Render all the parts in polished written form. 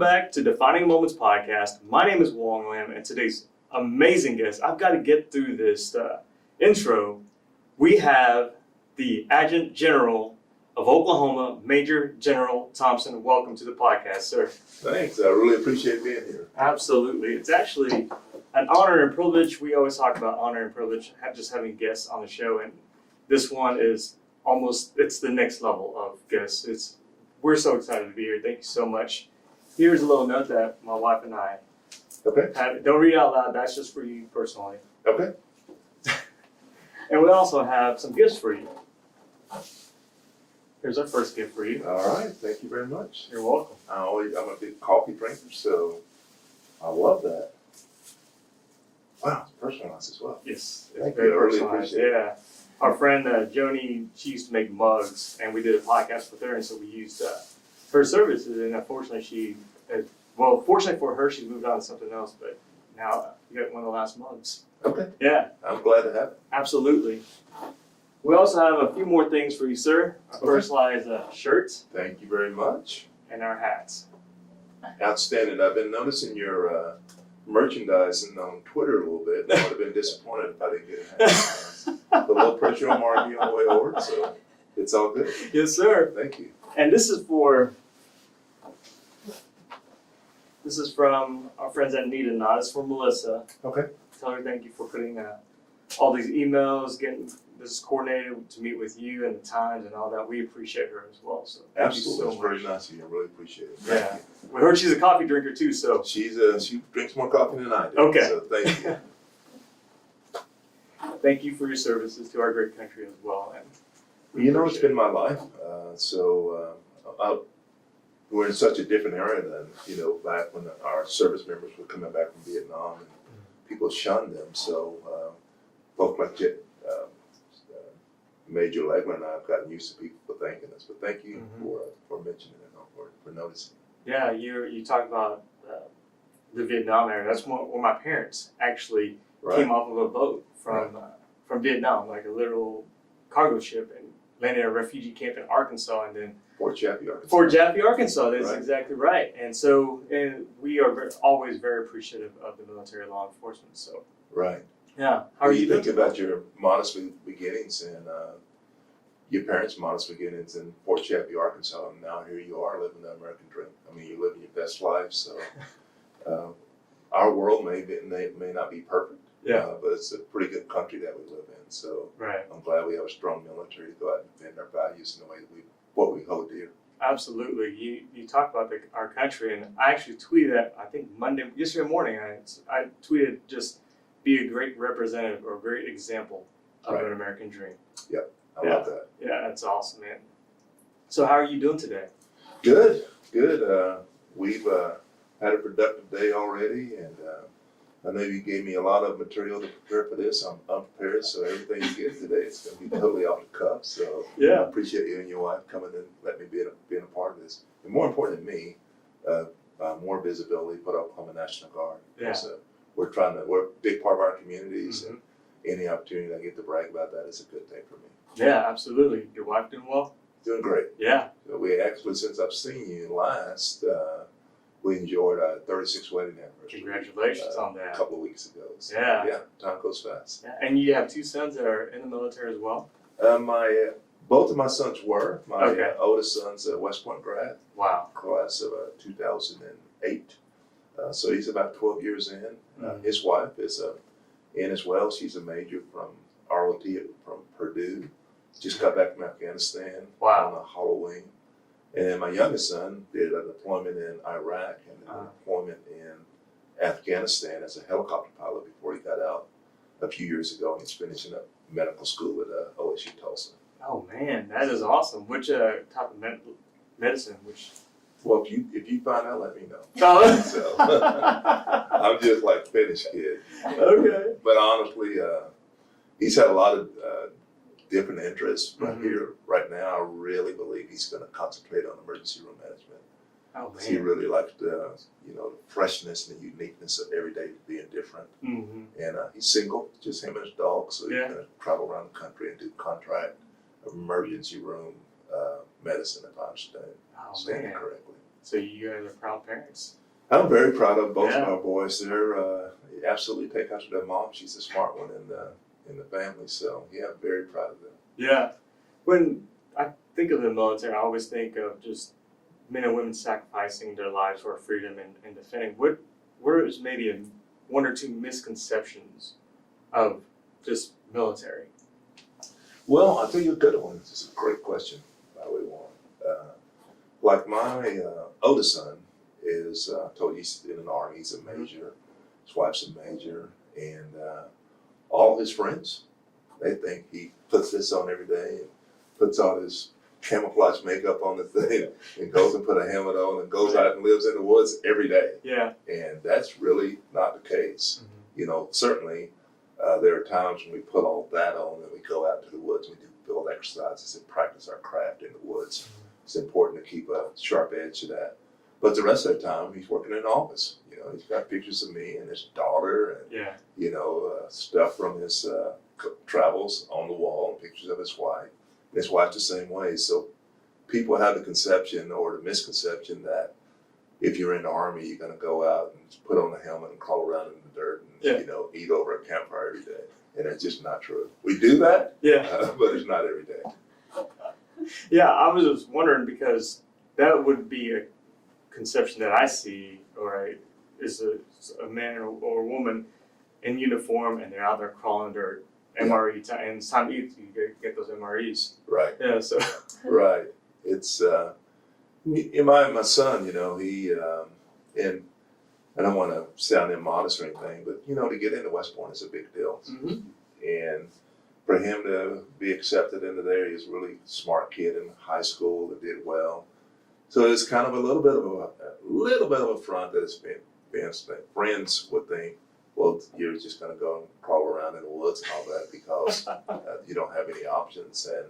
back to Defining Moments podcast. My name is Wong Lam, and today's amazing guest, I've got to get through this intro. We have the Adjunct General of Oklahoma, Major General Thompson. Welcome to the podcast, sir. Thanks. I really appreciate being here. Absolutely. It's actually an honor and privilege. We always talk about honor and privilege, just having guests on the show, and this one is it's the next level of guests. We're so excited to be here. Thank you so much. Here's a little note that my wife and I have. Don't read it out loud. That's just for you personally. Okay. And we also have some gifts for you. Here's our first gift for you. All right. Thank you very much. You're welcome. I'm a big coffee drinker, so I love that. Wow, it's personalized as well. Yes, Thank very you. I really personalized. appreciate it. Yeah. Our friend Joni, she used to make mugs, and we did a podcast with her, and so we used her services. And unfortunately, fortunately for her, she moved on to something else. But now you got one of the last mugs. Okay. Yeah, I'm glad to have it. absolutely. We also have a few more things for you, sir. Our personalized shirts Thank you very much. and our hats. Outstanding. I've been noticing your merchandising on Twitter a little bit. I would have been disappointed if I didn't get a hat. A little pressure on Margie on the way over, so it's all good. Yes, sir. Thank you. And this is from our friends at Need a Nod. It's for Melissa. Okay. Tell her thank you for putting all these emails, getting this coordinated to meet with you and the times and all that. We appreciate her as well. So thank Absolutely. you It's so very much. nice of you. I really appreciate it. Yeah. Thank We heard she's a coffee drinker too, so. you. She drinks more coffee than I do. Okay. So thank you. Thank you for your services to our great country as well. And we You know, it's appreciate been my life. We're in such a different era than, back when our service members were coming back from Vietnam and people shunned them. So folks like Major Legler and I have gotten used to people thanking us. But thank you for mentioning it and for noticing. Yeah, you talk about the Vietnam era. That's where my parents actually came off of a boat from Vietnam, like a literal cargo ship, and landed at a refugee camp in Arkansas, and then Fort Chaffee, Arkansas. Fort Chaffee, Arkansas. That's Right. exactly right. And so, we are always very appreciative of the military law enforcement. So, Right. yeah. How are you think doing? about your modest beginnings and your parents' modest beginnings in Fort Chaffee, Arkansas, and now here you are living the American dream. I mean, you're living your best life. So our world may not be perfect. Yeah. But it's a pretty good country that we live in. So Right. I'm glad we have a strong military to go out and defend our values in the way that what we hold dear. Absolutely. You talk about our country, and I actually tweeted that, I think yesterday morning, I tweeted just be a great representative or a great example of an American dream. I love that. Yeah, that's awesome, man. So how are you doing today? Good. We've had a productive day already, and I know you gave me a lot of material to prepare for this. I'm unprepared, so everything you get today is going to be totally off the cuff. So I appreciate you and your wife coming and letting me be a part of this. And more important than me, more visibility, put Oklahoma National Guard. Yeah. So we're a big part of our communities, and any opportunity I get to brag about that is a good thing for me. Yeah, absolutely. Your wife doing well? Doing great. Yeah. So we actually, since I've seen you last, we enjoyed our 36th wedding anniversary. Congratulations on that. A couple of weeks ago. So, Yeah. Time goes fast. Yeah. And you have two sons that are in the military as well? Both of my sons were. My Okay. oldest son's a West Point grad, Wow. class of 2008. So he's about 12 years in. His wife is in as well. She's a major from ROT from Purdue. Just got back from Afghanistan on a Halloween. And then my youngest son did a deployment in Iraq and a deployment in Afghanistan as a helicopter pilot before he got out a few years ago. And he's finishing up medical school at OSU Tulsa. Oh man, that is awesome. Which type of medicine? Well, if you find out, let me know. Oh. So I'm just like finished kid. Okay. But honestly, he's had a lot of different interests. But here, right now, I really believe he's going to concentrate on emergency room management. Oh man. He really likes the freshness and the uniqueness of every day being different. Mm-hmm. And he's single, just him and his dog, so he can travel around the country and do contract emergency room medicine, if I understand it correctly. So you guys are proud parents. I'm very proud of both Yeah. of our boys. They're absolutely take after their mom. She's a smart one in the family. So yeah, I'm very proud of them. Yeah. When I think of the military, I always think of just men and women sacrificing their lives for our freedom and defending. Where is maybe one or two misconceptions of just military? Well, I'll tell you a good one. This is a great question, by the way, Warren. Like my oldest son is, I told you he's in an army. He's a major. His wife's a major, and all his friends, they think he puts this on every day and puts all his camouflage makeup on the thing and goes and put a helmet on and goes out and lives in the woods every day. Yeah. And that's really not the case. Mm-hmm. You know, certainly there are times when we put all that on and we go out to the woods and we do field exercises and practice our craft in the woods. It's important to keep a sharp edge to that. But the rest of the time, he's working in an office. You know, he's got pictures of me and his daughter and, Yeah. you know, stuff from his travels on the wall and pictures of his wife. And his wife's the same way. So people have the conception or the misconception that if you're in the army, you're going to go out and put on a helmet and crawl around in the dirt and, you know, eat over a campfire every day. And it's just not true. We do that, Yeah. but it's not every day. Yeah, I was just wondering because that would be a conception that I see, is a man or a woman in uniform and they're out there crawling dirt. MRE time, and it's time to eat. You get those MREs. Right. Yeah. So. Right. It's my son. You know, he and I don't want to sound immodest or anything, but you know, to get into West Point is a big deal. Mm-hmm. And for him to be accepted into there, he's a really smart kid in high school that did well. So it's kind of a little bit of a front that his friends would think, well, you're just going to go and crawl around in the woods and all that because you don't have any options. And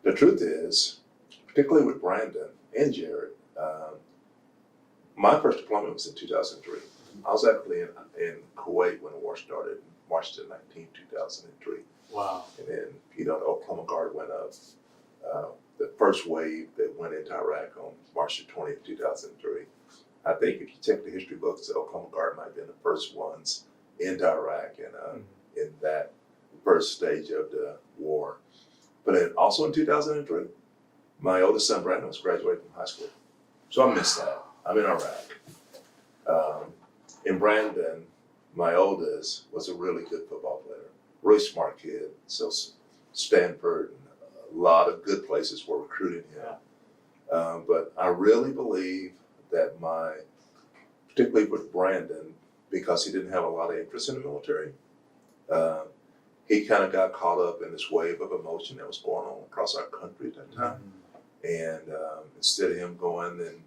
the truth is, particularly with Brandon and Jared, my first deployment was in 2003. I was actually in Kuwait when the war started, March 19, 2003. Wow. And then, you know, the Oklahoma Guard went up. The first wave that went into Iraq on March 20th, 2003. I think if you check the history books, the Oklahoma Guard might have been the first ones into Iraq and in that first stage of the war. But then also in 2003, my oldest son Brandon was graduating from high school. So I missed that. I'm in Iraq. And Brandon, my oldest, was a really good football player. Really smart kid. So Stanford and a lot of good places were recruiting him. But I really believe that particularly with Brandon, because he didn't have a lot of interest in the military, he kind of got caught up in this wave of emotion that was going on across our country at that time. And instead of him going and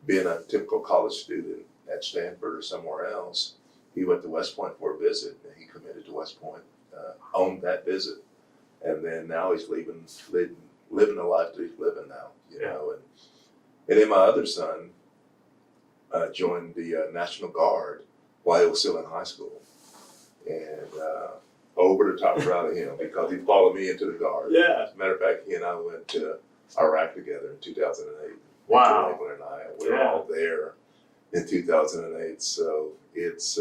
being a typical college student at Stanford or somewhere else, he went to West Point for a visit, and he committed to West Point on that visit. And then now he's living the life that he's living now, you know. And then my other son joined the National Guard while he was still in high school. And over the top proud of him because he followed me into the Guard. Yeah. As a matter of fact, he and I went to Iraq together in 2008. Wow. Michael and I, we were all there in 2008. So it's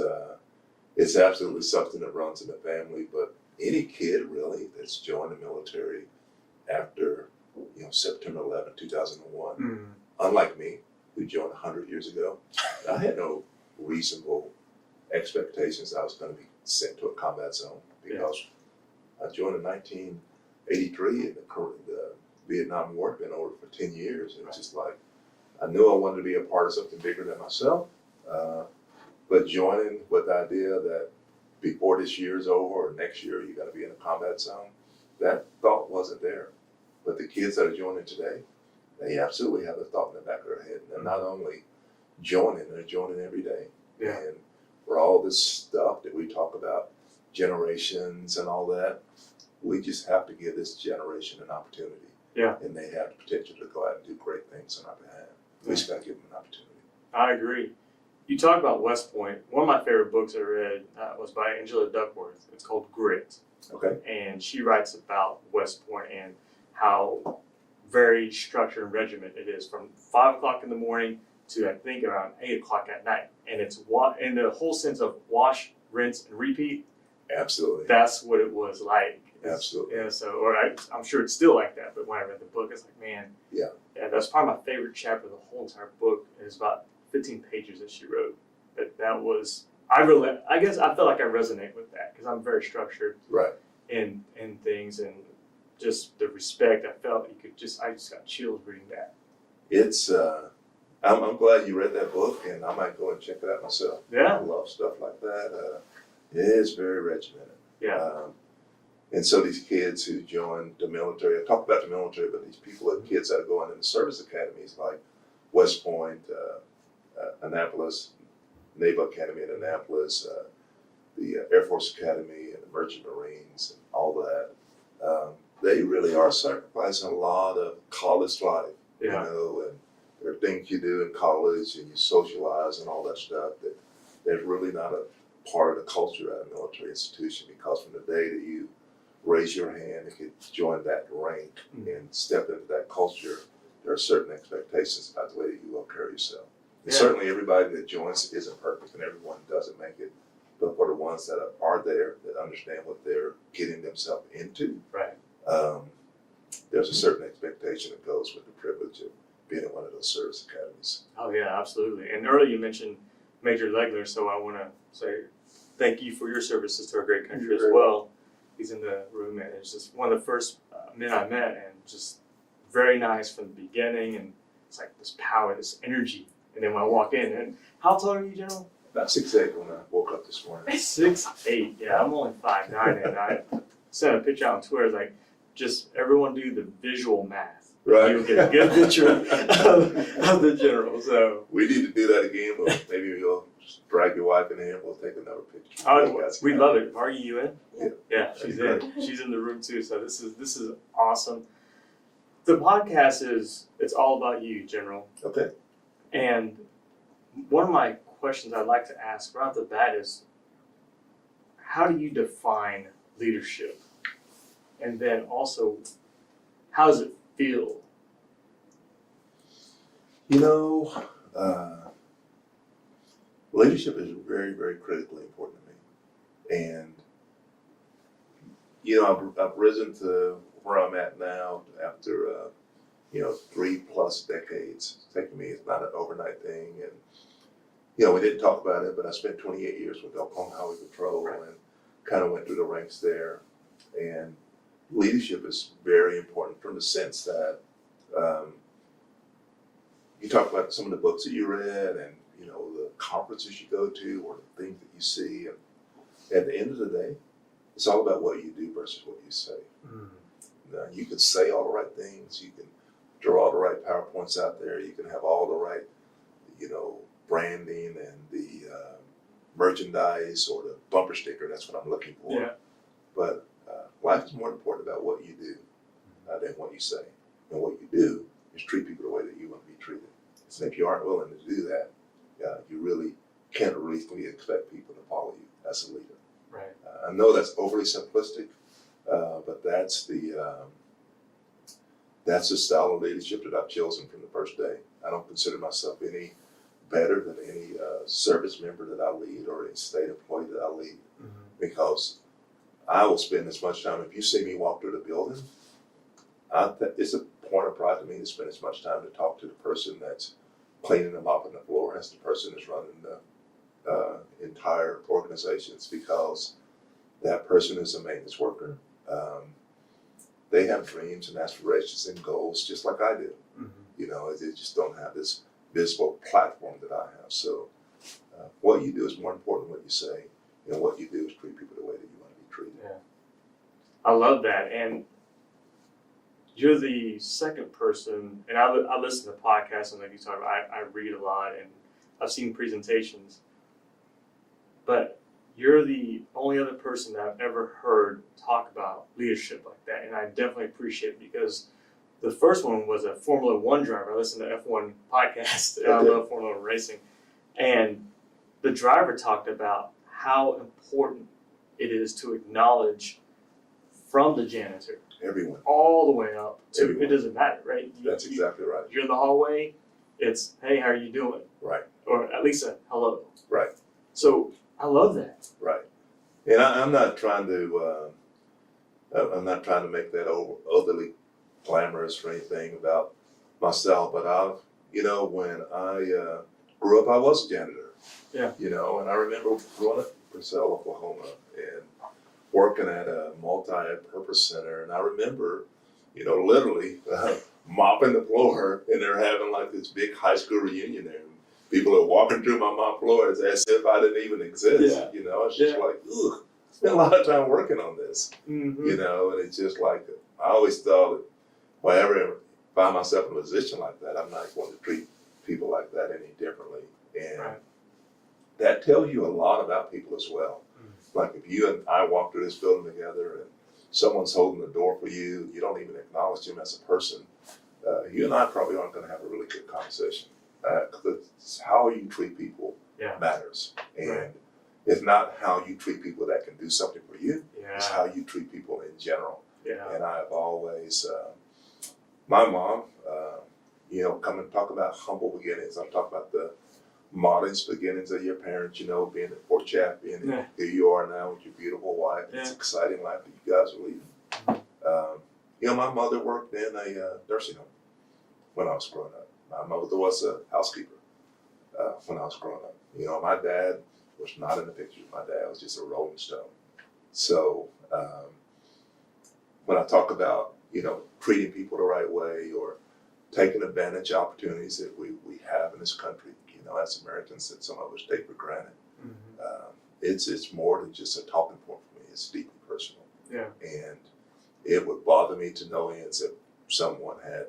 absolutely something that runs in the family. But any kid really that's joined the military after September 11, 2001, unlike me, who joined 100 years ago, I had no reasonable expectations I was going to be sent to a combat zone because I joined in 1983 and the Vietnam War had been over for 10 years. And it's just like, I knew I wanted to be a part of something bigger than myself, but joining with the idea that before this year is over or next year you're going to be in a combat zone, that thought wasn't there. But the kids that are joining today, they absolutely have the thought in the back of their head. They're not only joining, they're joining every day. Yeah. And for all this stuff that we talk about, generations and all that, we just have to give this generation an opportunity. Yeah. And they have the potential to go out and do great things on our behalf. We just got to give them an opportunity. I agree. You talk about West Point. One of my favorite books I read was by Angela Duckworth. It's called Grit. Okay. And she writes about West Point and how very structured and regimented it is, from 5 o'clock in the morning to I think around 8 o'clock at night. And it's in the whole sense of wash, rinse, and repeat. Absolutely. That's what it was like. Absolutely. Yeah. So, I'm sure it's still like that. But when I read the book, it's like, man. Yeah. That's probably my favorite chapter of the whole entire book. It's about 15 pages that she wrote. That was, I guess I felt like I resonate with that because I'm very structured. Right. In things, and just the respect I felt, I just got chills reading that. It's I'm glad you read that book, and I might go and check it out myself. Yeah. I love stuff like that. It is very regimented. Yeah. And so these kids who join the military, I talk about the military, but these people and kids that are going into service academies like West Point, Annapolis, Naval Academy in Annapolis, the Air Force Academy and the Merchant Marines and all that, they really are sacrificing a lot of college life, you know, and there are things you do in college and you socialize and all that stuff that there's really not a part of the culture at a military institution, because from the day that you raise your hand and get join that rank and step into that culture, there are certain expectations about the way that you will carry yourself. And certainly everybody that joins isn't perfect and everyone doesn't make it. But for the ones that are there, that understand what they're getting themselves into, right. There's a certain expectation that goes with the privilege of being in one of those service academies. Oh yeah, absolutely. And earlier you mentioned Major Legler, so I want to say thank you for your services to our great country as well. He's in the room, and it's just one of the first men I met, and just very nice from the beginning, and it's like this power, this energy. And then when I walk in, and how tall are you, General? About 6'8" when I woke up this morning. 6'8", yeah, I'm only 5'9", and I sent a picture out on Twitter, like, just everyone do the visual math. Right. You'll get a good picture of the General, so. We need to do that again, but maybe you'll drag your wife in here and we'll take another picture. We love it. Are you in? Yeah. Yeah, she's in. She's in the room too, so this is awesome. The podcast it's all about you, General. Okay. And one of my questions I'd like to ask right off the bat is, how do you define leadership? And then also, how does it feel? You know, leadership is very, very critically important to me. And, you know, I've risen to where I'm at now after, 3+ decades. It's taken me, it's not an overnight thing. And, you know, we didn't talk about it, but I spent 28 years with the Oklahoma Highway Patrol and kind of went through the ranks there. And leadership is very important from the sense that you talk about some of the books that you read and, you know, the conferences you go to or the things that you see. And at the end of the day, it's all about what you do versus what you say. Now, you can say all the right things. You can draw all the right PowerPoints out there. You can have all the right, you know, branding and the merchandise or the bumper sticker. That's what I'm looking for. Yeah. But life is more important about what you do than what you say. And what you do is treat people the way that you want to be treated. And if you aren't willing to do that, you really can't reasonably expect people to follow you as a leader. Right. I know that's overly simplistic, but that's the style of leadership that I've chosen from the first day. I don't consider myself any better than any service member that I lead or any state employee that I lead, because I will spend as much time. If you see me walk through the building, it's a point of pride to me to spend as much time to talk to the person that's cleaning them up on the floor as the person that's running the entire organizations, because that person is a maintenance worker. They have dreams and aspirations and goals just like I do. You know, they just don't have this visible platform that I have. So what you do is more important than what you say, and what you do is treat people the way that you want to be treated. Yeah. I love that. And you're the second person, and I listen to podcasts and like you talk about, I read a lot and I've seen presentations, but you're the only other person that I've ever heard talk about leadership like that. And I definitely appreciate it, because the first one was a Formula One driver. I listen to F1 podcasts, and I love Formula One racing. And the driver talked about how important it is to acknowledge from the janitor Everyone. all the way up to Everyone. it doesn't matter, right? That's exactly right. You're in the hallway, it's hey, how are you doing? Right. Or at least a hello. Right. So I love that. Right. And I'm not trying to make that overly glamorous or anything about myself, but when I grew up, I was a janitor. Yeah. And I remember growing up in Purcell, Oklahoma, and working at a multi-purpose center, and I remember, literally mopping the floor, and they're having like this big high school reunion there. People are walking through my mop floor as if I didn't even exist. Yeah. It's just like, ugh, spent a lot of time working on this. Mm-hmm. And it's just like, I always thought that if I ever find myself in a position like that, I'm not going to treat people like that any differently. And Right. that tells you a lot about people as well. Like if you and I walk through this building together and someone's holding the door for you, you don't even acknowledge them as a person, you and I probably aren't going to have a really good conversation. Because how you treat people matters. And Right. it's not how you treat people that can do something for you, it's Yeah. how you treat people in general. Yeah. And I've always, my mom, come and talk about humble beginnings. I'm talking about the modest beginnings of your parents, being at Fort Chaff, being Yeah. who you are now with your beautiful wife. It's Yeah. an exciting life that you guys are leading. My mother worked in a nursing home when I was growing up. My mother was a housekeeper when I was growing up. My dad was not in the picture. My dad was just a rolling stone. So when I talk about, treating people the right way or taking advantage of opportunities that we have in this country, as Americans that some of us take for granted, Mm-hmm. it's more than just a talking point for me. It's deeply personal. Yeah. And it would bother me to no ends if someone had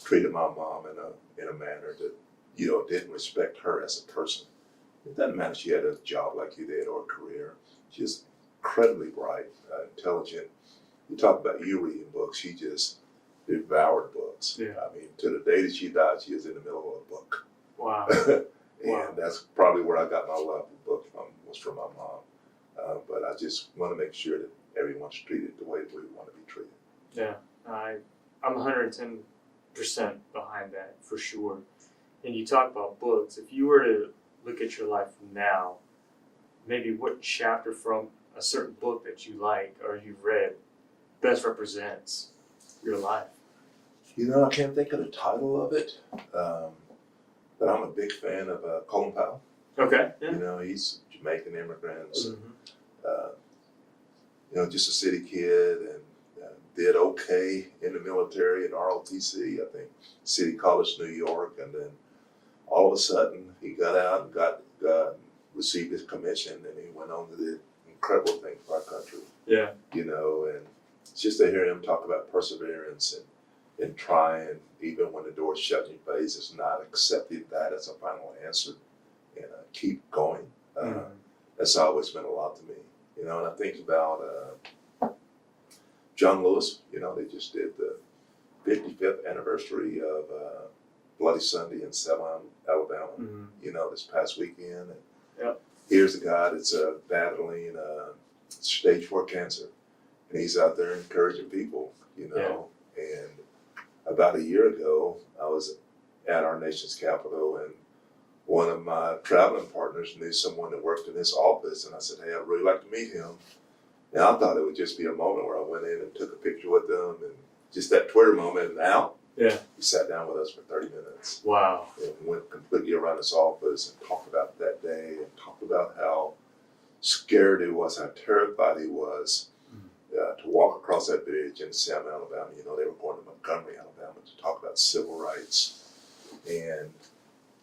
treated my mom in a manner that, didn't respect her as a person. It doesn't matter if she had a job like you did or a career. She's incredibly bright, intelligent. You talk about you reading books, she just devoured books. Yeah. I mean, to the day that she died, she was in the middle of a book. Wow. And Wow. that's probably where I got my love for books from, was from my mom. But I just want to make sure that everyone's treated the way we want to be treated. Yeah. I'm 110% behind that for sure. And you talk about books. If you were to look at your life now, maybe what chapter from a certain book that you like or you've read best represents your life? I can't think of the title of it, but I'm a big fan of Colin Powell. Okay. Yeah. He's Jamaican immigrants, Mm-hmm. just a city kid, and did okay in the military at ROTC, I think, City College, New York, and then all of a sudden he got out and received his commission, and he went on to do incredible things for our country. Yeah. And it's just to hear him talk about perseverance and trying, even when the door's shut in your face, it's not accepting that as a final answer, and keep going. That's always meant a lot to me. And I think about John Lewis. They just did the 55th anniversary of Bloody Sunday in Selma, Alabama. Mm-hmm. This past weekend. And Yep. Here's a guy that's battling stage 4 cancer, and he's out there encouraging people. And about a year ago, I was at our nation's capital, and one of my traveling partners knew someone that worked in his office, and I said, hey, I'd really like to meet him. And I thought it would just be a moment where I went in and took a picture with them, and just that Twitter moment. And out, Yeah. he sat down with us for 30 minutes Wow. and went completely around his office and talked about that day and talked about how scared he was, how terrified he was to walk across that bridge in Selma, Alabama. They were going to Montgomery, Alabama to talk about civil rights and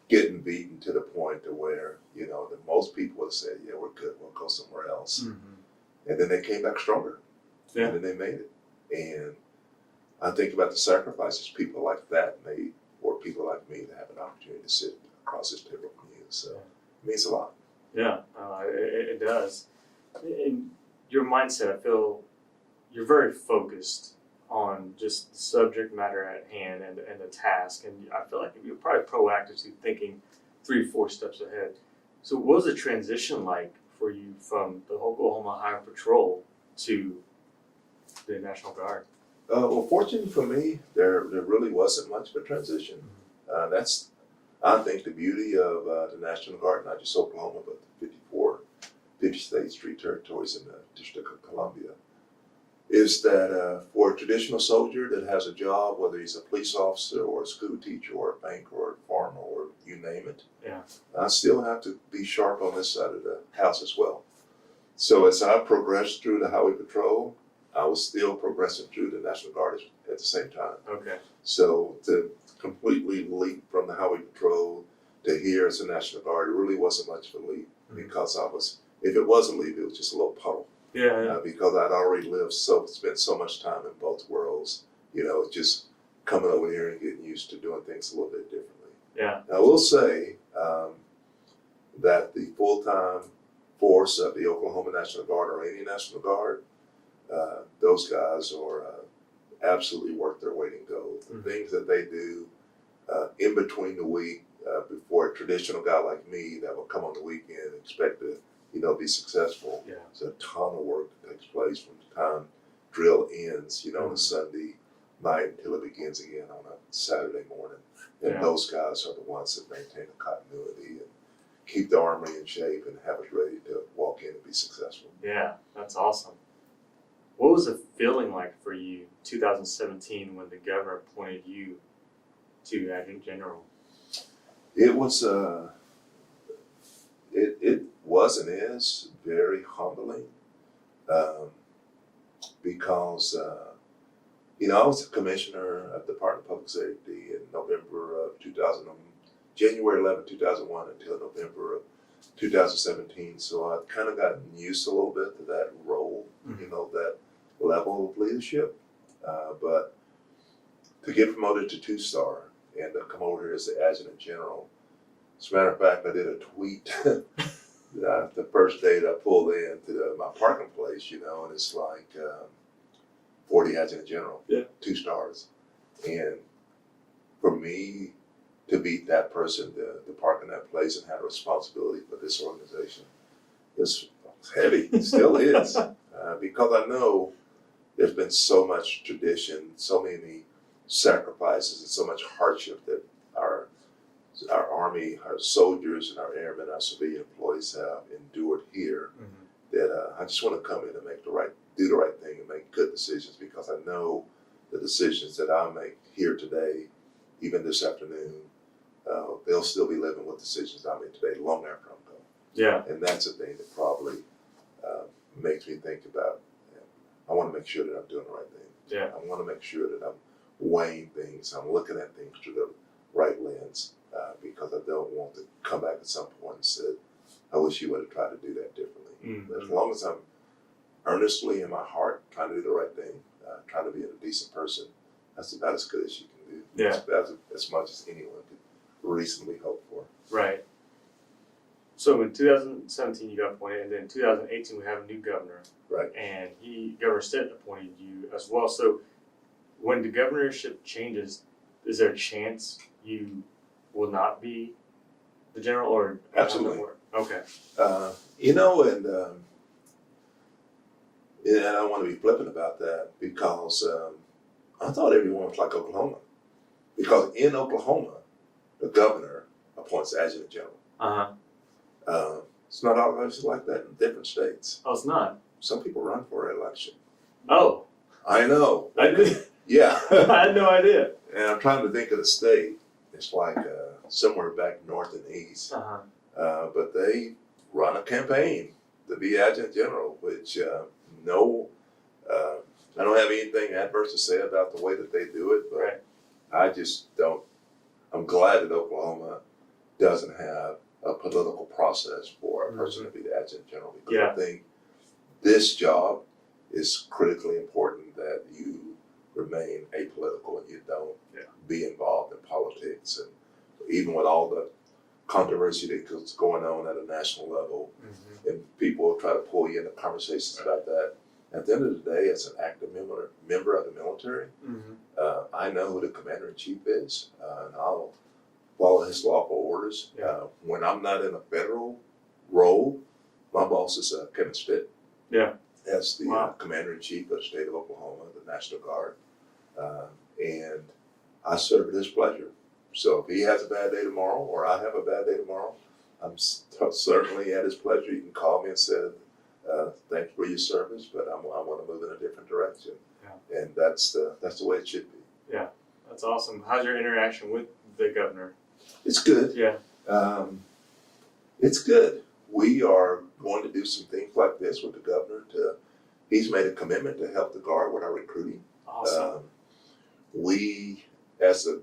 getting beaten to the point to where, that most people would say, yeah, we're good, we'll go somewhere else. Mm-hmm. And then they came back stronger. Yeah. And then they made it. And I think about the sacrifices people like that made, or people like me that have an opportunity to sit across this table from you. So it means a lot. Yeah, it does. In your mindset, I feel you're very focused on just the subject matter at hand and the task. And I feel like you're probably proactive to thinking 3 or 4 steps ahead. So what was the transition like for you from the Oklahoma Highway Patrol to the National Guard? Well, fortunately for me, there really wasn't much of a transition. That's, I think, the beauty of the National Guard, not just Oklahoma, but the 50 states, 3 territories in the District of Columbia, is that for a traditional soldier that has a job, whether he's a police officer or a school teacher or a banker or a farmer or you name it, Yeah. I still have to be sharp on this side of the house as well. So as I progressed through the Highway Patrol, I was still progressing through the National Guard at the same time. Okay. So to completely leap from the Highway Patrol to here as a National Guard, it really wasn't much of a leap because if it was a leap, it was just a little puddle. Yeah. Because I'd already spent so much time in both worlds, just coming over here and getting used to doing things a little bit differently. Yeah. I will say that the full-time force of the Oklahoma National Guard or any National Guard, those guys are absolutely worth their weight in gold. The things that they do in between the week before a traditional guy like me that will come on the weekend and expect to be successful. Yeah. There's a ton of work that takes place from the time drill ends, on a Sunday night until it begins again on a Saturday morning. And those guys are the ones that maintain the continuity and keep the Army in shape and have us ready to walk in and be successful. Yeah, that's awesome. What was the feeling like for you 2017 when the governor appointed you to Adjunct General? It was it was and is very humbling because I was a commissioner of the Department of Public Safety in November of 2000, January 11, 2001 until November of 2017. So I'd kind of gotten used a little bit to that role, that level of leadership. But to get promoted to 2-star and to come over here as the Adjutant General, as a matter of fact, I did a tweet the first day that I pulled into my parking place, and it's like 40 Adjutant General, 2 stars. And for me to beat that person, to park in that place and have a responsibility for this organization, it's heavy. It still is. Because I know there's been so much tradition, so many sacrifices, and so much hardship that our Army, our soldiers, and our airmen, our civilian employees have endured here. That I just want to come in and do the right thing and make good decisions, because I know the decisions that I make here today, even this afternoon, they'll still be living with decisions I made today long after I'm gone. Yeah. And that's a thing that probably makes me think about, I want to make sure that I'm doing the right thing. Yeah. I want to make sure that I'm weighing things, I'm looking at things through the right lens, because I don't want to come back at some point and say, I wish you would have tried to do that differently. But as long as I'm earnestly in my heart trying to do the right thing, trying to be a decent person, that's about as good as you can do. Yeah. That's as much as anyone could reasonably hope for. Right. So in 2017 you got appointed, and then in 2018 we have a new governor. Right. And Governor Stitt appointed you as well. So when the governorship changes, is there a chance you will not be the general, or Absolutely. Okay. And I don't want to be flippant about that, because I thought everyone was like Oklahoma. Because in Oklahoma, the governor appoints the Adjutant General. It's not always like that in different states. Oh, it's not? Some people run for election. Oh. I know. I did. Yeah. I had no idea. And I'm trying to think of the state. It's like somewhere back north and east. But they run a campaign to be Adjutant General, which I don't have anything adverse to say about the way that they do it, but I just don't. I'm glad that Oklahoma doesn't have a political process for a person to be the Adjutant General, because I think this job is critically important, that you remain apolitical and you don't be involved in politics. And even with all the controversy that's going on at a national level, and people will try to pull you into conversations about that, at the end of the day, as an active member of the military, I know who the Commander-in-Chief is, and I'll follow his lawful orders. When I'm not in a federal role, my boss is Kevin Stitt. As the Commander-in-Chief of the state of Oklahoma, the National Guard. And I serve at his pleasure. So if he has a bad day tomorrow or I have a bad day tomorrow, I'm certainly at his pleasure. You can call me and say, thank you for your service, but I want to move in a different direction. Yeah. And that's the way it should be. Yeah, that's awesome. How's your interaction with the governor? It's good. Yeah. It's good. We are going to do some things like this with the governor. He's made a commitment to help the Guard with our recruiting. Awesome. We, as the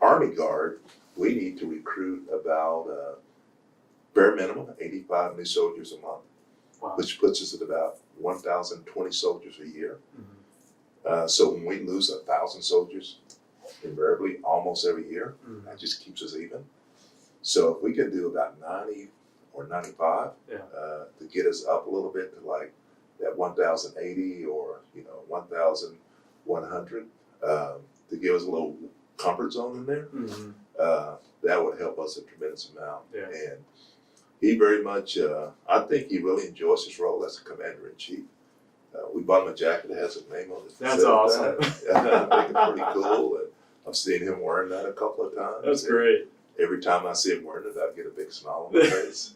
Army Guard, we need to recruit about bare minimum 85 new soldiers a month, Wow. which puts us at about 1,020 soldiers a year. Mm-hmm. So when we lose 1,000 soldiers, invariably almost every year, Mm-hmm. that just keeps us even. So if we can do about 90 or 95 Yeah. to get us up a little bit to like that 1,080 or 1,100 to give us a little comfort zone in there, Mm-hmm. that would help us a tremendous amount. Yeah. And he very much, I think he really enjoys his role as a commander-in-chief. We bought him a jacket that has his name on it. That's awesome. I think it's pretty cool. And I've seen him wearing that a couple of times. That's great. Every time I see him wearing it, I get a big smile on my face.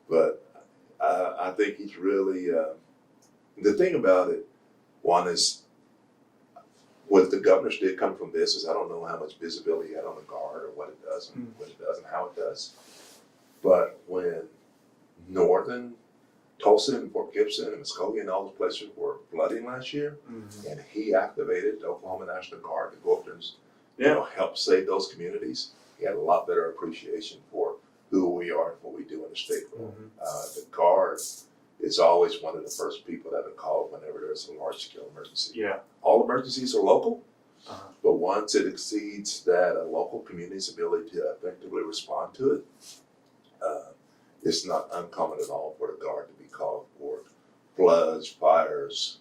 But I think he's really, the thing about it, one is, what the governors did come from this is I don't know how much visibility he had on the Guard or what it does and what it does and how it does. But when Northern, Tulsa and Fort Gibson and Muskogee and all those places were flooding last year, Mm-hmm. and he activated the Oklahoma National Guard to go up there and help save those communities, he had a lot better appreciation for who we are and what we do in the state. Mm-hmm. The Guard is always one of the first people that are called whenever there's a large-scale emergency. Yeah. All emergencies are local, Uh-huh. but once it exceeds that a local community's ability to effectively respond to it, it's not uncommon at all for the Guard to be called for floods, fires,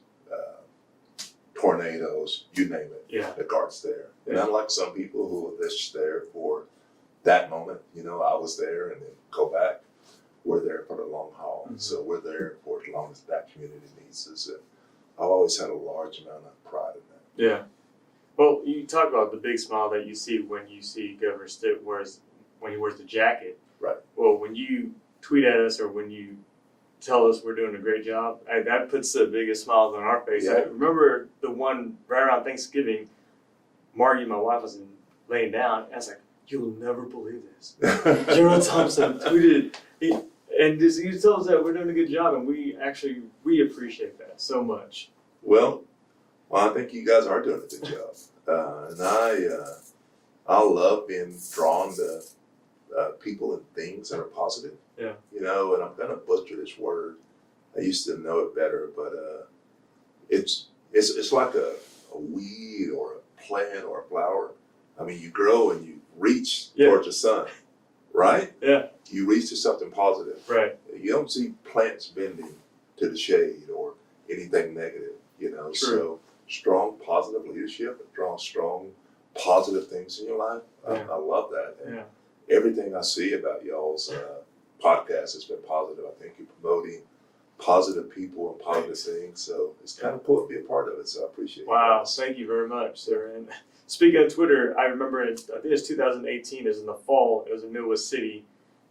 tornadoes, you name it. Yeah. The Guard's there. And Yeah. unlike some people who are just there for that moment, I was there and then go back, we're there for the long haul. Mm-hmm. So we're there for as long as that community needs us. And I've always had a large amount of pride in that. Yeah. Well, you talk about the big smile that you see when you see Governor Stitt when he wears the jacket. Right. Well, when you tweet at us or when you tell us we're doing a great job, that puts the biggest smiles on our face. Yeah. I remember the one right around Thanksgiving, Margie, my wife, was laying down, and I was like, "You'll never believe this." General Thompson tweeted, he tells us that we're doing a good job, and we appreciate that so much. Well, I think you guys are doing a good job. And I love being drawn to people and things that are positive. Yeah. And I'm gonna butcher this word. I used to know it better, but it's like a weed or a plant or a flower. I mean, you grow and you reach towards the sun, right? Yeah. You reach to something positive. Right. You don't see plants bending to the shade or anything negative, True. So strong positive leadership, strong positive things in your life. Yeah. I love that. And Yeah. everything I see about y'all's podcast has been positive. I think you're promoting positive people and positive things. So it's kind of cool to be a part of it. So I appreciate it. Wow, thank you very much, sir. And speaking of Twitter, I remember I think it was 2018, it was in the fall, it was in Midwest City.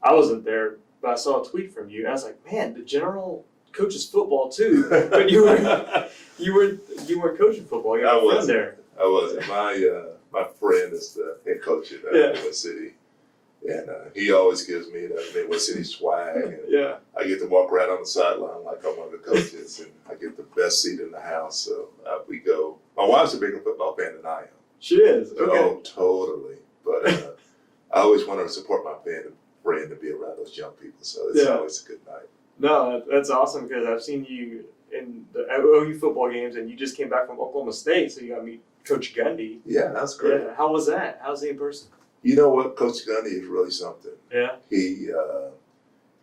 I wasn't there, but I saw a tweet from you, and I was like, man, the General coaches football too. But you weren't coaching football, you had a friend there. I wasn't. My friend is the head coach at Midwest City. And he always gives me that Midwest City swag. And Yeah. I get to walk right on the sideline like I'm one of the coaches, and I get the best seat in the house. So we go. My wife's a bigger football fan than I am. She is. Okay. Oh, totally. But I always want to support my friend to be around those young people. So it's always a good night. No, that's awesome because I've seen you in the OU football games, and you just came back from Oklahoma State, so you got to meet Coach Gundy. Yeah, that's great. Yeah. How was that? How's he in person? You know what? Coach Gundy is really something. Yeah.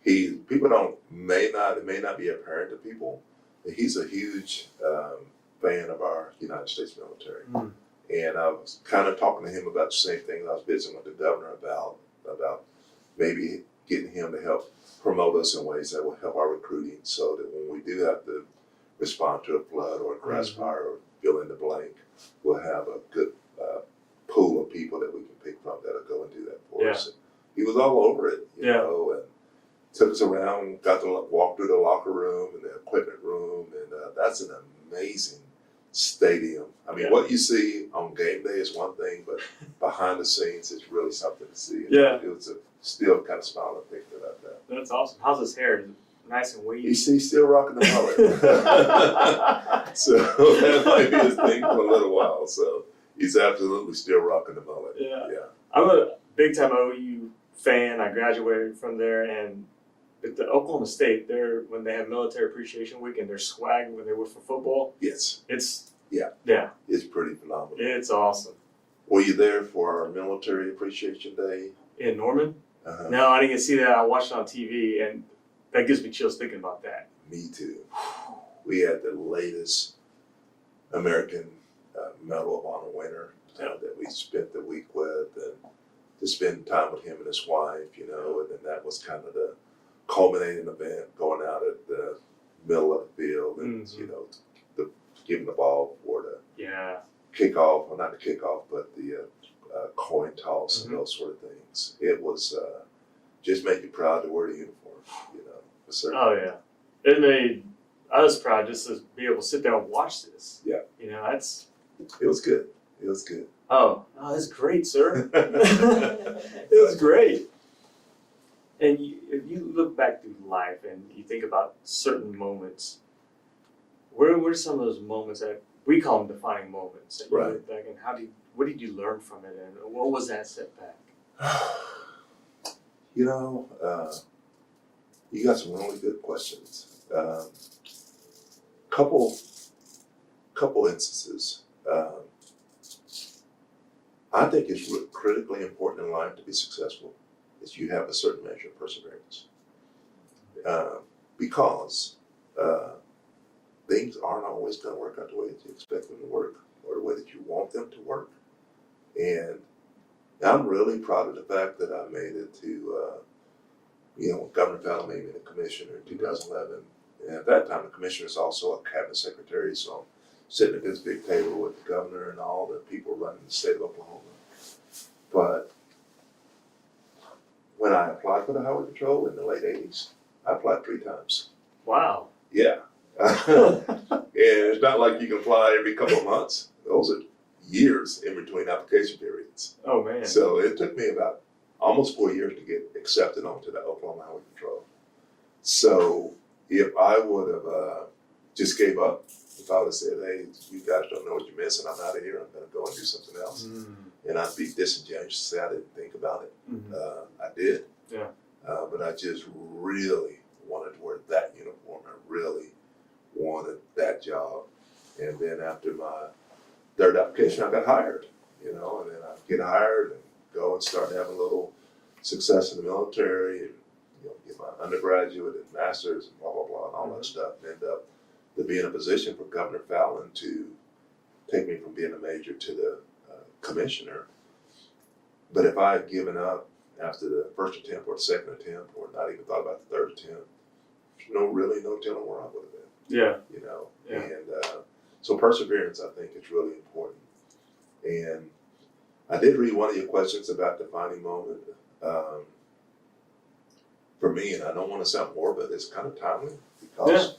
People may not be apparent to people. He's a huge fan of our United States military. Mm. And I was kind of talking to him about the same thing I was visiting with the governor about maybe getting him to help promote us in ways that will help our recruiting so that when we do have to respond to a flood or a grass fire or fill in the blank, we'll have a good pool of people that we can pick from that'll go and do that for us. And he was all over it, you know, and took us around, got to walk through the locker room and the equipment room, and that's an amazing stadium. I mean, what you see on game day is one thing, but behind the scenes, it's really something to see. And it was still kind of smiling thinking about that. That's awesome. How's his hair? Nice and wavy. He's still rocking the mullet. So that might be his thing for a little while. So he's absolutely still rocking the mullet. Yeah. I'm a big time OU fan. I graduated from there, and at the Oklahoma State, when they have Military Appreciation Week and their swag when they were for football. Yes. It's pretty phenomenal. It's awesome. Were you there for our Military Appreciation Day? In Norman? No, I didn't get to see that. I watched it on TV, and that gives me chills thinking about that. Me too. We had the latest American Medal of Honor winner that we spent the week with, and to spend time with him and his wife, you know, and then that was kind of the culminating event, going out at the middle of the field and, you know, giving the ball for the kickoff, well, not the kickoff, but the coin toss and those sort of things. It was just made you proud to wear the uniform, you know. Oh, yeah. It made us proud just to be able to sit there and watch this. Yeah. You know, it was good. It was good. Oh, that's great, sir. It was great. And if you look back through life and you think about certain moments, where were some of those moments that we call them defining moments? That you look back and what did you learn from it, and what was that setback? You know, you got some really good questions. Couple instances. I think it's critically important in life to be successful is you have a certain measure of perseverance. Because things aren't always going to work out the way that you expect them to work or the way that you want them to work. And I'm really proud of the fact that I made it to, Governor Fallon made me the commissioner in 2011. And at that time, the commissioner is also a cabinet secretary, so I'm sitting at this big table with the governor and all the people running the state of Oklahoma. But when I applied for the Highway Patrol in the late 80s, I applied 3 times. Wow. Yeah. And it's not like you can apply every couple of months. Those are years in between application periods. Oh, man. So it took me about almost 4 years to get accepted onto the Oklahoma Highway Patrol. So if I would have just gave up, if I would have said, hey, you guys don't know what you're missing, I'm out of here, I'm going to go and do something else. And I'd be disingenuous to say I didn't think about it. I did. Yeah. But I just really wanted to wear that uniform. I really wanted that job. And then after my 3rd application, I got hired, and then I get hired and go and start having a little success in the military and, get my undergraduate and master's and blah, blah, blah, and all that stuff. And end up to be in a position for Governor Fallon to take me from being a major to the commissioner. But if I had given up after the 1st attempt or the 2nd attempt or not even thought about the 3rd attempt, there's no telling where I would have been. Yeah. And so perseverance, I think, is really important. And I did read one of your questions about defining moment. For me, and I don't want to sound morbid, it's kind of timely because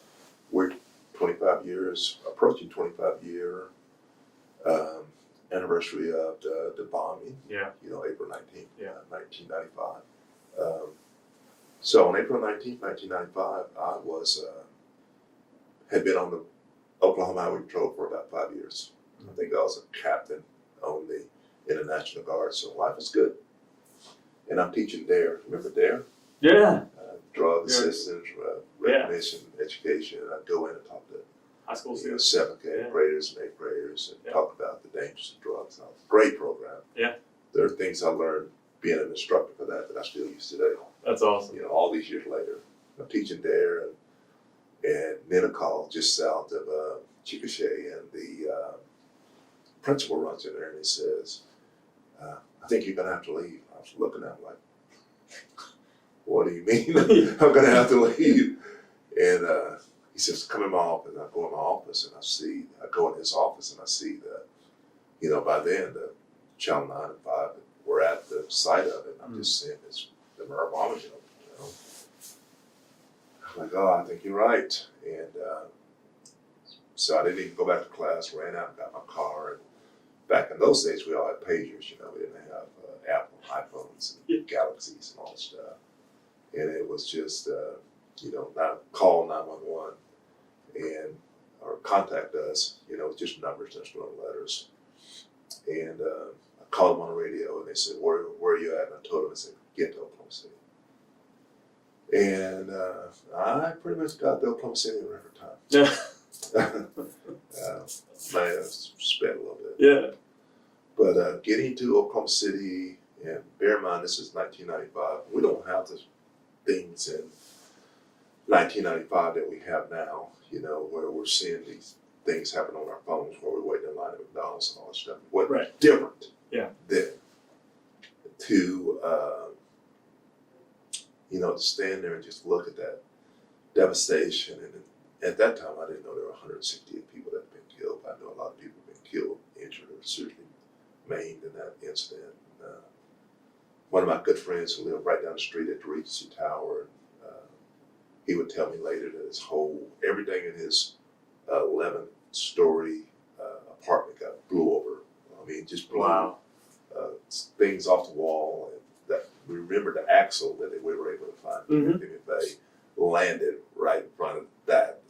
we're 25 years, approaching 25-year anniversary of the bombing. Yeah. April 19th, 1995. So on April 19th, 1995, I had been on the Oklahoma Highway Patrol for about 5 years. I think I was a captain on the International Guard, so life was good. And I'm teaching DARE. Remember DARE? Yeah. Drug assistance, recognition, education. I go in and talk to high school students, 7th, 8th graders and 8th graders, and talk about the dangers of drugs. Great program. Yeah. There are things I learned being an instructor for that I still use today. That's awesome. All these years later, I'm teaching DARE and Ninnekal, just south of Chickasha, and the principal runs in there and he says, I think you're going to have to leave. I was looking at him like, what do you mean? I'm going to have to leave. And he he says, come in my office. And I go in my office and I go in his office and I see that, you know, by then the Channel 9 and 5 were at the site of it. And I'm just seeing the Murrah Bombing, you know. I'm like, oh, I think you're right. And so I didn't even go back to class, ran out and got my car. And back in those days, we all had pagers, you know, we didn't have Apple iPhones and Galaxies and all that stuff. And it was just, you know, call 911 or contact us, you know, just numbers, just letters. And I called them on the radio and they said, where are you at? And I told them, I said, get to Oklahoma City. And I pretty much got to Oklahoma City in record time. Yeah. Might have sped a little bit. Yeah. But getting to Oklahoma City, and bear in mind, this is 1995. We don't have the things in 1995 that we have now, you know, where we're seeing these things happen on our phones while we're waiting in line at McDonald's and all that stuff. What Right. different Yeah. then to, you know, to stand there and just look at that devastation. And at that time, I didn't know there were 168 people that had been killed. I know a lot of people have been killed, injured, or seriously maimed in that incident. One of my good friends who lived right down the street at the Regency Tower, he would tell me later that everything in his 11-story apartment got blew over. I mean, just blew things off the wall. And that we remember the axle that we were able to find. Mm-hmm. They landed right in front of that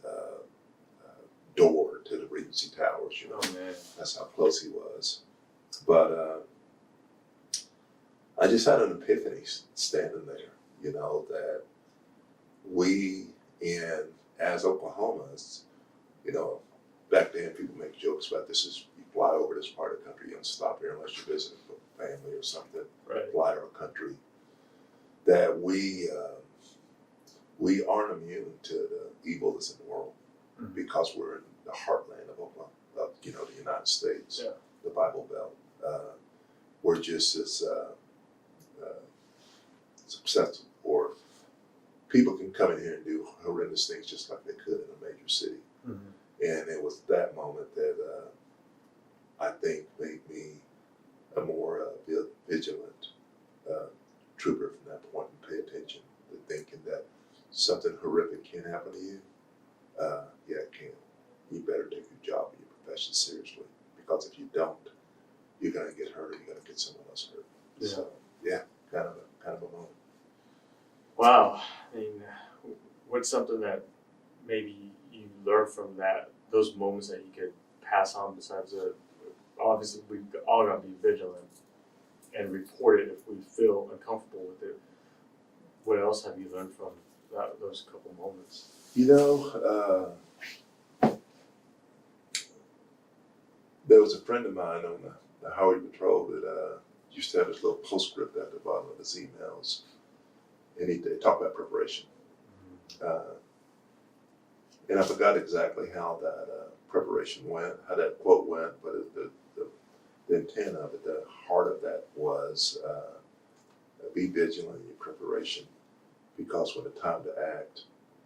door to the Regency Towers. You know, Oh man. that's how close he was. But I just had an epiphany standing there. You know that we, as Oklahomans, you know, back then people make jokes about this is you fly over this part of the country, you don't stop here unless you're visiting a family or something, Right. fly our country. That we aren't immune to the evil that's in the world because we're in the heartland of Oklahoma, you know, the United States, the Bible Belt. We're just as successful, or people can come in here and do horrendous things just like they could in a major city. Mm-hmm. And it was that moment that I think made me a more vigilant trooper from that point and pay attention to thinking that something horrific can happen to you. Yeah, it can. You better take your job and your profession seriously, because if you don't, you're going to get hurt or you're going to get someone else hurt. Yeah. So, yeah, kind of a moment. Wow. I mean, what's something that maybe you learned from those moments that you could pass on besides obviously we've all got to be vigilant and report it if we feel uncomfortable with it. What else have you learned from those couple moments? You know, there was a friend of mine on the Highway Patrol that used to have this little postscript at the bottom of his emails, and he talked about preparation. And I forgot exactly how that preparation went, how that quote went, but the intent of it, the heart of that was be vigilant in your preparation, because when the time to act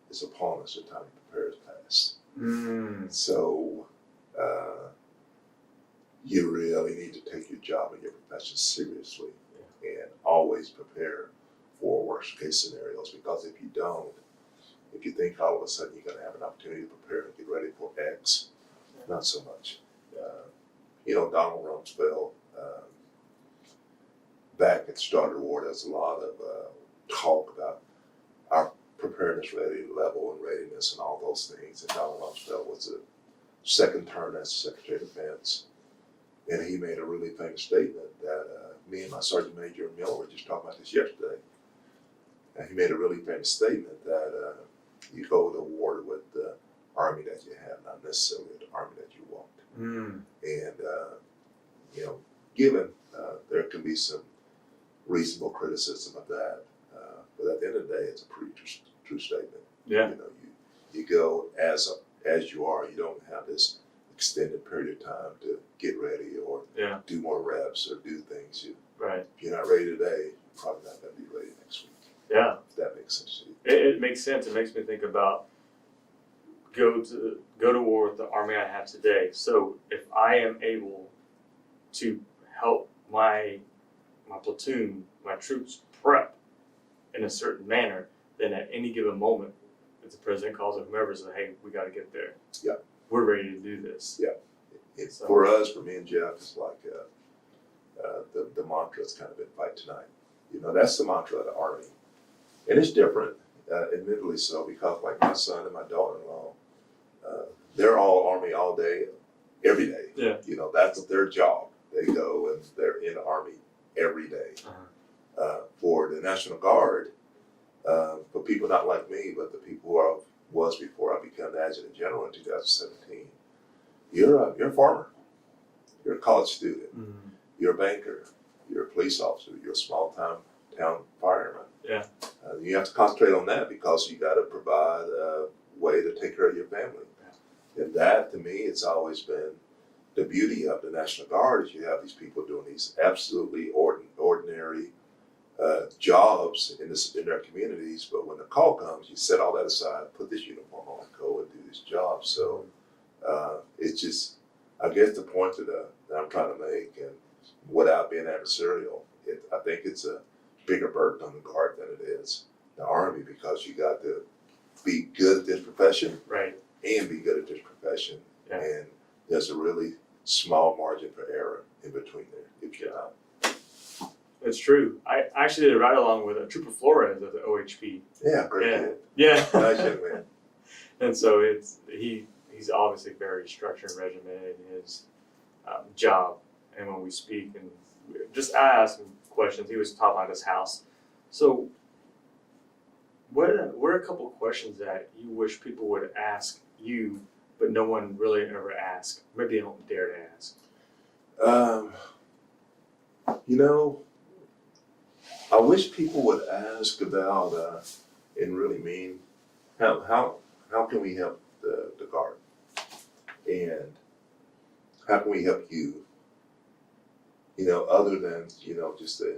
is upon us, the time to prepare is past. So you really need to take your job and your profession seriously, and always prepare for worst case scenarios, because if you don't, if you think all of a sudden you're going to have an opportunity to prepare and get ready for X, not so much. You know, Donald Rumsfeld, back at Starter War, there's a lot of talk about our preparedness level and readiness and all those things. And Donald Rumsfeld was the second term as Secretary of Defense. And he made a really famous statement that me and my Sergeant Major Miller were just talking about this yesterday. And he made a really famous statement that you go to war with the army that you have, not necessarily the army that you want. And, you know, given there can be some reasonable criticism of that, but at the end of the day, it's a pretty true statement. Yeah. You know, you go as you are. You don't have this extended period of time to get ready or do more reps or do things. Right. If you're not ready today, you're probably not going to be ready next week. Yeah. If that makes sense to you. It makes sense. It makes me think about go to war with the army I have today. So if I am able to help my platoon, my troops prep in a certain manner, then at any given moment, if the president calls or whomever says, "Hey, we got to get there. Yeah. We're ready to do this." Yeah. For us, for me and Jeff, it's like the mantra has kind of been fight tonight. You know, that's the mantra of the Army. And it's different, admittedly so, because like my son and my daughter-in-law, they're all Army all day, every day. Yeah. You know, that's their job. They go and they're in the Army every day. For the National Guard, for people not like me, but the people who I was before I became the Adjunct General in 2017, you're a farmer, you're a college student, you're a banker, you're a police officer, you're a small town fireman. Yeah. You have to concentrate on that because you got to provide a way to take care of your family. Yeah. And that, to me, it's always been the beauty of the National Guard is you have these people doing these absolutely ordinary jobs in their communities, but when the call comes, you set all that aside, put this uniform on, go and do this job. So it's just, I guess the point that I'm trying to make, and without being adversarial, I think it's a bigger burden on the Guard than it is the Army, because you got to be good at this profession, right, and be good at this profession, yeah. And there's a really small margin for error in between there if you're not. It's true. I actually did a ride along with a Trooper Flores of the OHP. Yeah, great kid. Yeah. Nice young man. And so he's obviously very structured and regimented in his job. And when we speak and I asked him questions, he was talking about his house. So what are a couple of questions that you wish people would ask you, but no one really ever asks? Maybe they don't dare to ask. You know, I wish people would ask about and really mean how can we help the Guard, and how can we help you? You know, other than just a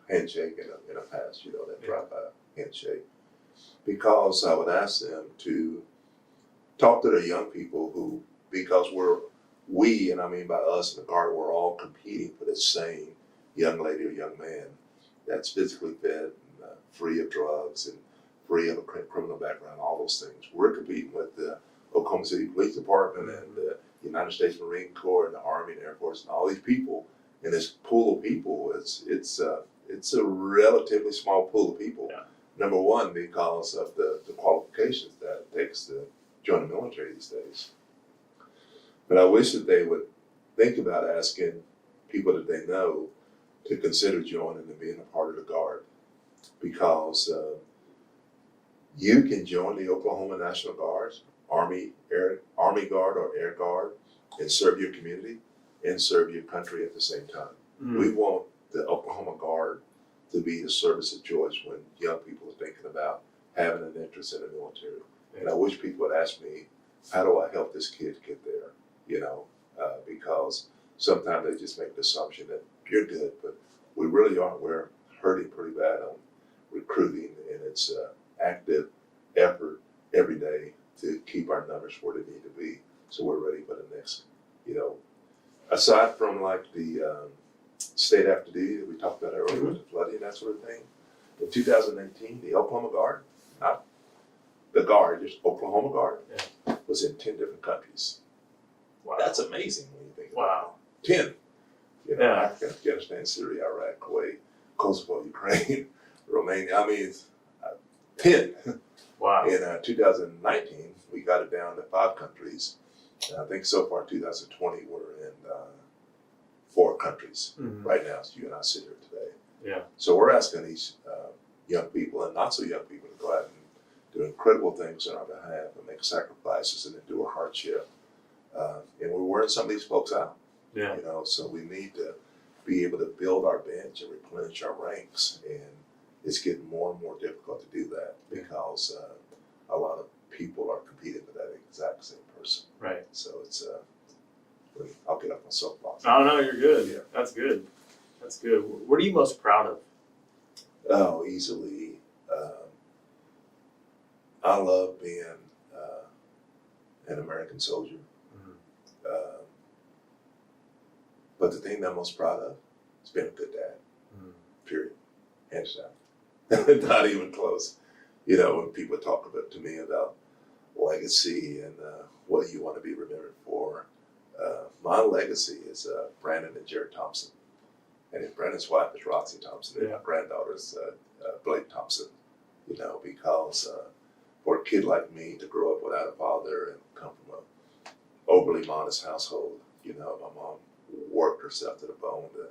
handshake in a pass, that drive-by handshake. Because I would ask them to talk to the young people who, because we, and I mean by us in the Guard, we're all competing for the same young lady or young man that's physically fit, and, free of drugs, and free of a criminal background, all those things. We're competing with the Oklahoma City Police Department and the United States Marine Corps and the Army and Air Force and all these people. And this pool of people, it's a relatively small pool of people. Yeah. Number one, because of the qualifications that it takes to join the military these days. But I wish that they would think about asking people that they know to consider joining and being a part of the Guard, because you can join the Oklahoma National Guard, Army Guard or Air Guard, and serve your community and serve your country at the same time. We want the Oklahoma Guard to be the service of choice when young people are thinking about having an interest in the military. And I wish people would ask me, how do I help this kid get there? Because sometimes they just make the assumption that you're good, but we really aren't. We're hurting pretty bad on recruiting, and it's active effort every day to keep our numbers where they need to be, so we're ready for the next, aside from like the state active duty that we talked about earlier with the flooding and that sort of thing. In 2019, the Oklahoma Guard, not the Guard, just Oklahoma Guard, was in 10 different countries. Wow. That's amazing when you think about Wow. it. 10. Africa, Afghanistan, Syria, Iraq, Kuwait, Kosovo, Ukraine, Romania. I mean, it's 10. Wow. In 2019, we got it down to 5 countries. I think so far 2020, we're in 4 countries right now, as you and I sit here today. Yeah. So we're asking these young people and not so young people to go out and do incredible things on our behalf and make sacrifices and endure hardship. And we're wearing some of these folks out. Yeah. So we need to be able to build our bench and replenish our ranks. And it's getting more and more difficult to do that because a lot of people are competing for that exact same person. Right. So it's I'll get off my soapbox. I don't know, you're good. Yeah. That's good. That's good. What are you most proud of? Oh, easily. I love being an American soldier. Mm-hmm. But the thing that I'm most proud of is being a good dad. Mm-hmm. Period. Hands down. Not even close. You know, when people talk to me about legacy and what do you want to be remembered for, my legacy is Brandon and General Thompson. And Brandon's wife is Roxy Thompson, and my granddaughter's Blake Thompson. You know, because for a kid like me to grow up without a father and come from an overly modest household, you know, my mom worked herself to the bone to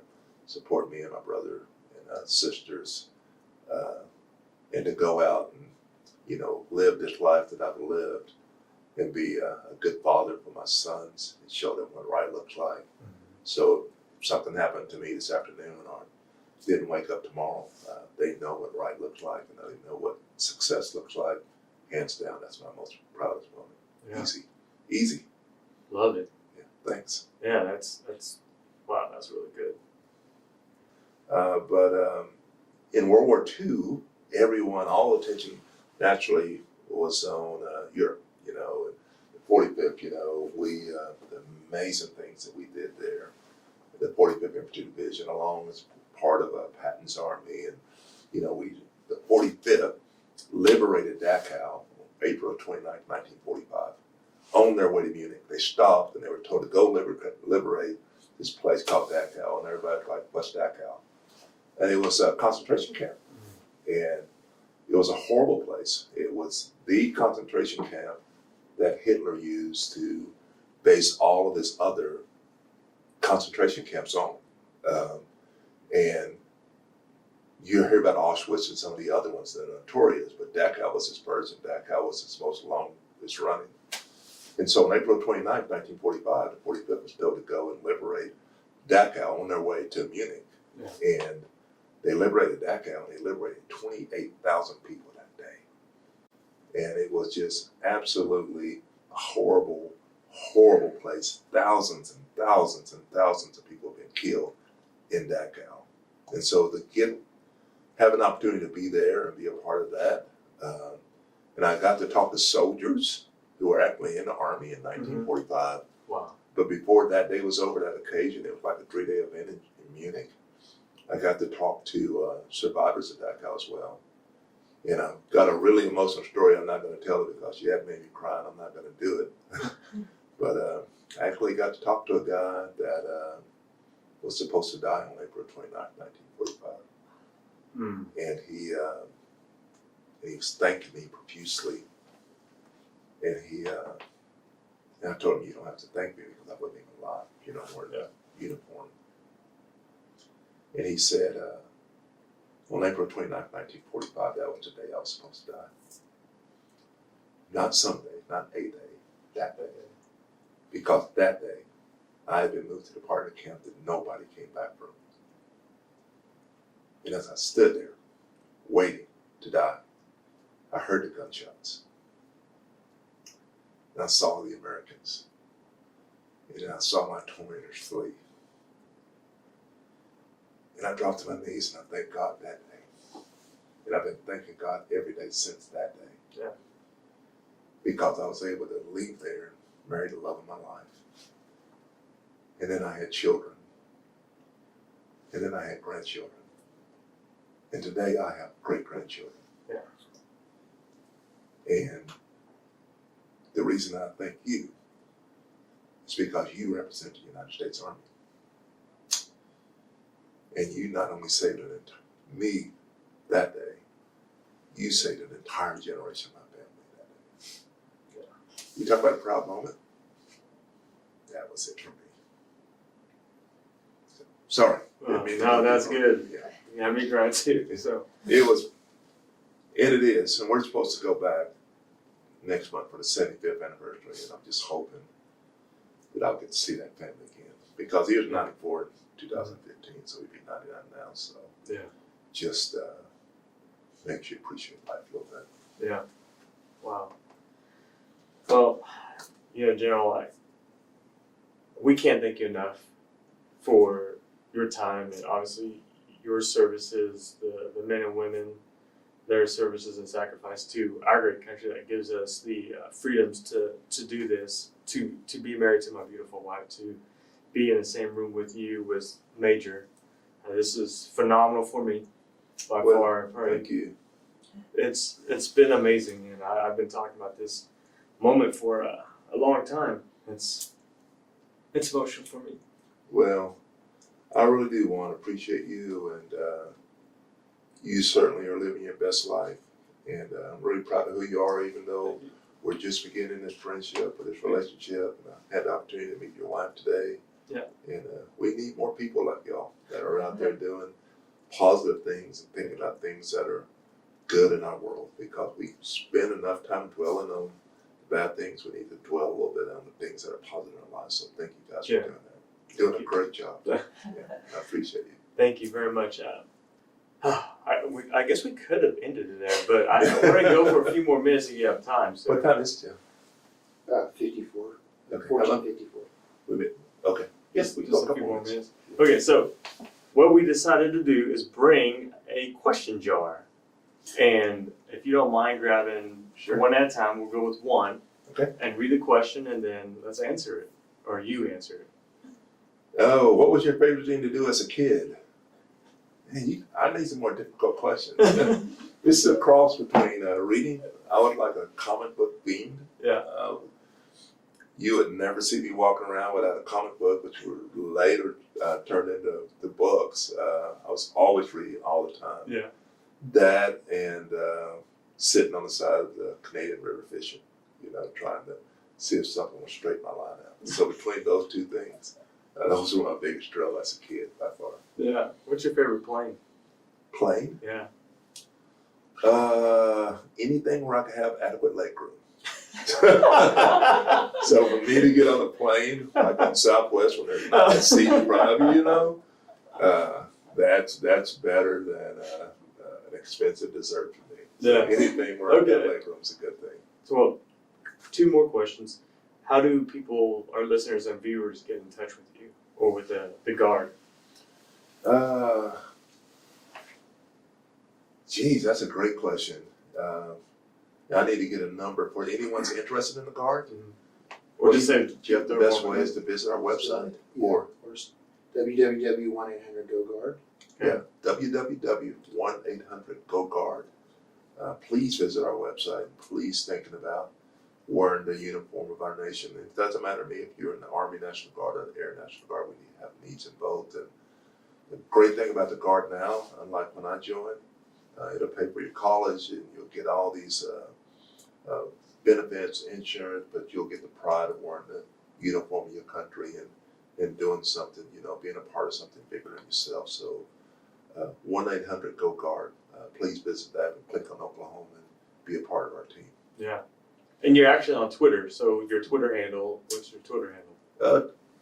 support me and my brother and sisters, and to go out and, you know, live this life that I've lived and be a good father for my sons and show them what right looks like. Mm-hmm. So if something happened to me this afternoon or didn't wake up tomorrow, they know what right looks like and they know what success looks like. Hands down, that's my most proudest moment. Yeah. Easy. Love it. Yeah, thanks. Yeah, that's wow, that's really good. But in World War II, all attention naturally was on Europe. You know, 45th. You know, the amazing things that we did there. The 45th Infantry Division, along as part of Patton's army, and you know, the 45th liberated Dachau on April 29, 1945. On their way to Munich, they stopped and they were told to go liberate this place called Dachau, and everybody's like, "What's Dachau?" And it was a concentration camp, and it was a horrible place. It was the concentration camp that Hitler used to base all of his other concentration camps on. And you hear about Auschwitz and some of the other ones that are notorious, but Dachau was his first, and Dachau was his most longest running. And so on April 29, 1945, the 45th was told to go and liberate Dachau on their way to Munich. Yeah. And they liberated Dachau, and they liberated 28,000 people that day. And it was just absolutely a horrible, horrible place. Thousands and thousands and thousands of people have been killed in Dachau. And so to have an opportunity to be there and be a part of that, and I got to talk to soldiers who were actually in the army in 1945. Mm-hmm. Wow. But before that day was over, that occasion, it was like a 3-day event in Munich. I got to talk to survivors of Dachau as well. You know, got a really emotional story. I'm not going to tell it because she had made me cry, and I'm not going to do it. But I actually got to talk to a guy that was supposed to die on April 29, 1945. Mm. And he was thanking me profusely. And and I told him, "You don't have to thank me because I wasn't even alive. You know, wearing a uniform." And he said, on April 29, 1945, that was the day I was supposed to die. Not someday, not a day, that day. Because that day, I had been moved to the part of the camp that nobody came back from. And as I stood there, waiting to die, I heard the gunshots. And I saw the Americans. And then I saw my tormentors flee. And I dropped to my knees and I thanked God that day. And I've been thanking God every day since that day. Yeah. Because I was able to leave there and marry the love of my life. And then I had children. And then I had grandchildren. And today I have great-grandchildren. Yeah. And the reason I thank you is because you represent the United States Army. And you not only saved me that day, you saved an entire generation of my family that day. Yeah. You talk about a proud moment? That was it for me. So, sorry. No, that's good. Yeah. You had me cry too. So it was, and it is, and we're supposed to go back next month for the 75th anniversary, and I'm just hoping that I'll get to see that family again. Because he was 94 in 2015, so he'd be 99 now, so yeah, just makes you appreciate life a little bit. Yeah. Wow. Well, General, we can't thank you enough for your time and obviously your services, the men and women their services and sacrifice to our great country that gives us the freedoms to do this, to be married to my beautiful wife, to be in the same room with you, with Major. This is phenomenal for me, by far. Thank you. It's been amazing, and I've been talking about this moment for a long time. It's emotional for me. Well, I really do want to appreciate you, and you certainly are living your best life. And I'm really proud of who you are, even though we're just beginning this friendship or this relationship. And I had the opportunity to meet your wife today. Yeah. And we need more people like y'all that are out there doing positive things and thinking about things that are good in our world, because we spend enough time dwelling on the bad things. We need to dwell a little bit on the things that are positive in our lives. So thank you guys for doing that. You're doing a great job. Yeah, I appreciate you. Thank you very much. I guess we could have ended it there, but I want to go for a few more minutes if you have time. So. What time is it, Jim? 54. Okay. 1454. Okay. Yes, we can go Just a a few couple more minutes. minutes. Okay, so what we decided to do is bring a question jar. And if you don't mind grabbing one at a time, we'll go with one. Okay. And read the question, and then let's answer it. Or you answer it. Oh, what was your favorite thing to do as a kid? Man, I need some more difficult questions. This is a cross between reading. I was like a comic book fiend. Yeah. You would never see me walking around without a comic book, which were later turned into the books. I was always reading all the time. Yeah. That and sitting on the side of the Canadian River fishing, trying to see if something would straighten my line out. So between those two things, those were my biggest thrill as a kid by far. Yeah. What's your favorite plane? Plane? Yeah. Anything where I could have adequate leg room. So for me to get on a plane, like on Southwest, when there's not a seat in front of you, that's better than an expensive dessert for me. So Yeah. anything where I have leg room is a good thing. So, well, two more questions. How do people, our listeners and viewers, get in touch with you or with the Guard? Geez, that's a great question. I need to get a number for anyone who's interested in the Guard. Or just say, Jeff, the best way is to visit our website, or www.1-800-GO-GUARD. yeah, www.1-800-GO-GUARD. Please visit our website. Please thinking about wearing the uniform of our nation. It doesn't matter to me if you're in the Army National Guard or the Air National Guard. We have needs in both. And the great thing about the Guard now, unlike when I joined, it'll pay for your college and you'll get all these benefits, insurance, but you'll get the pride of wearing the uniform of your country and doing something, being a part of something bigger than yourself. So 1-800-GO-GUARD. Please visit that and click on Oklahoma and be a part of our team. yeah. And you're actually on Twitter, so your Twitter handle, what's your Twitter handle?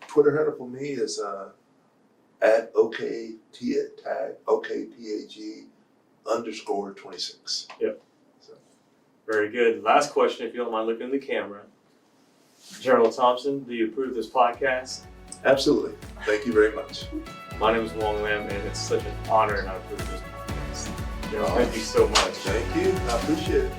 Twitter handle for me is at OKTAG_26. Yep. Very good. Last question, if you don't mind looking in the camera. General Thompson, do you approve this podcast? Absolutely. Thank you very much. My name is Wong Lam, and it's such an honor and I approve this podcast. General, thank you so much. Thank you. I appreciate it.